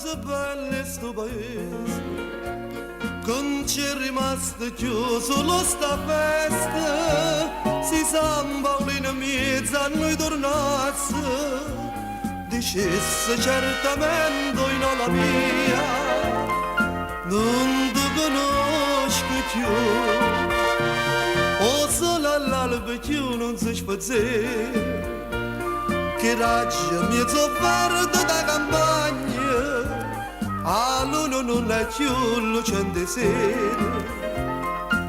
cose belle sto paese, non c'è rimasto chiuso lo sta festa, si San Paolino mezzo a noi tornasse, dicesse certamente in la mia, non ti conosco più, o solo all'alba più non si spazzera, che raggia mezzo verde da campagna, a luna non è più lucente sera,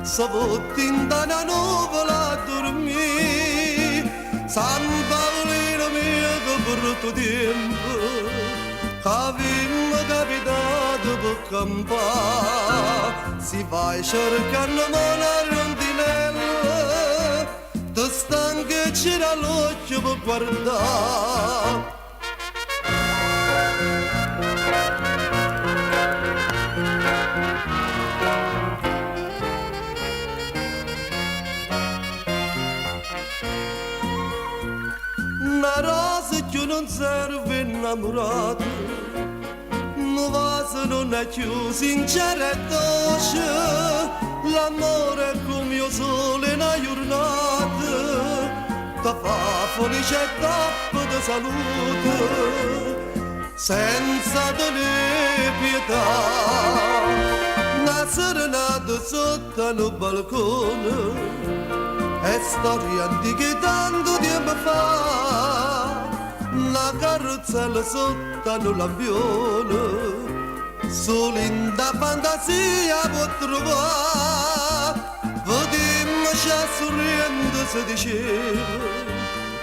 savotti in una nuvola a dormire, San Paolino mio che brutto tempo, avevamo capitato per campare, si va cercando una rondinella, ti stanca c'era l'occhio per guardare. Una rosa che non serve innamorata, un vaso non è più sincero e dolce, l'amore è come il sole in una giornata, ti fa felice e tappa di salute, senza tenere pietà. Una serenata sotto al balcone, è storia antica tanto tempo fa, una carrozzella sotto un lampione, solo in da fantasia può trovare, vediamo già sorridendo si diceva,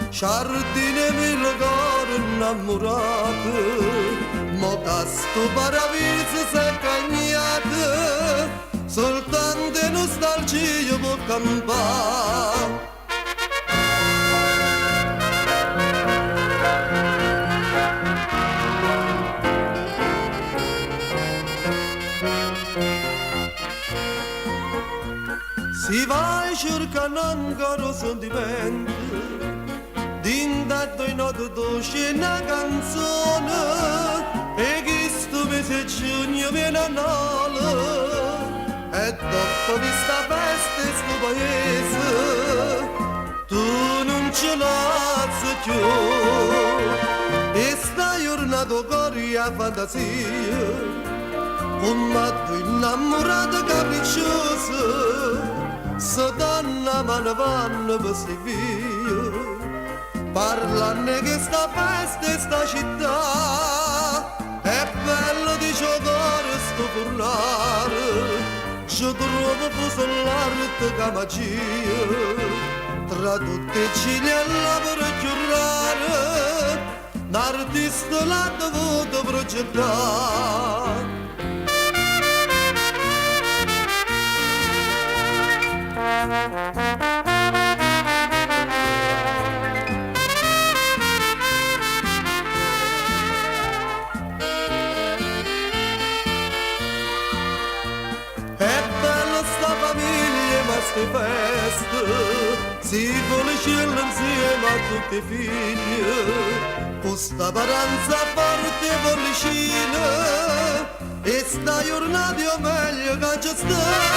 giardine mille cose innamorate, mo casto paradiso si è cagnato, soltanto nostalgia può campare. Si va cercando ancora sentimento, d'intanto in notte dolce una canzone, e questo mese giugno viene a Nale. E dopo questa festa sto paese, tu non ce l'hai più, e sta giornata corri a fantasia, un matto innamorato capriccioso, se danno mano vanno per si via, parlano che sta festa e sta città, è bello di giocare sto parlare. Io trovo fuso l'arte che magia, tra tutte le ciglia e la vorrei rara, l'artista l'ha dovuto progettare. Feste, si vuole scegliere insieme a tutti i figli, questa paranza forte e bollicina, e sta giornata è meglio che ci sta.